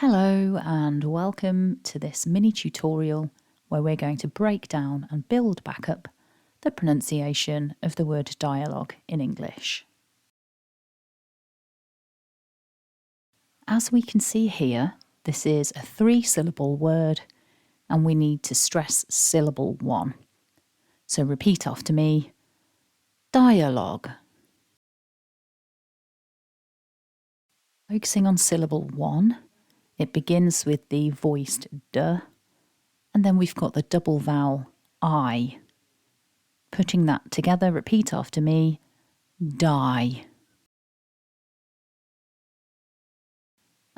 Hello and welcome to this mini tutorial where we're going to break down and build back up the pronunciation of the word dialogue in English. As we can see here, this is a 3-syllable word and we need to stress syllable 1. So repeat after me, dialogue. Focusing on syllable 1, it begins with the voiced d, and then we've got the double vowel I. Putting that together, repeat after me, die.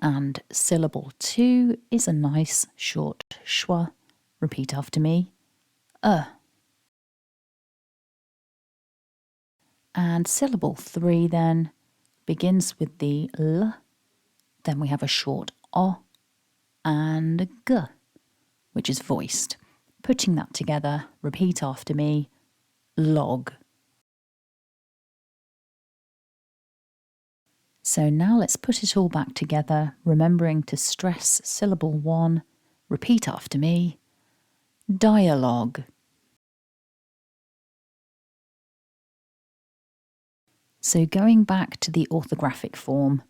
And syllable 2 is a nice short schwa. Repeat after me, And syllable 3 then begins with the l, then we have a short o and a g, which is voiced. Putting that together, repeat after me, log. So now let's put it all back together, remembering to stress syllable 1. Repeat after me, dialogue. So going back to the orthographic form,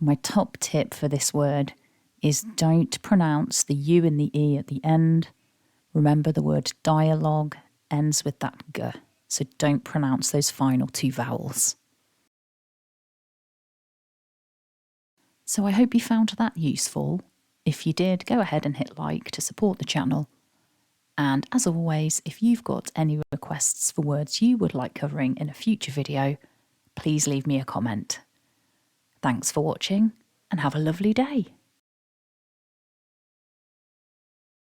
my top tip for this word is don't pronounce the U and the E at the end. Remember the word dialogue ends with that g, so don't pronounce those final 2 vowels. So I hope you found that useful. If you did, go ahead and hit like to support the channel. And as always, if you've got any requests for words you would like covering in a future video, please leave me a comment. Thanks for watching and have a lovely day.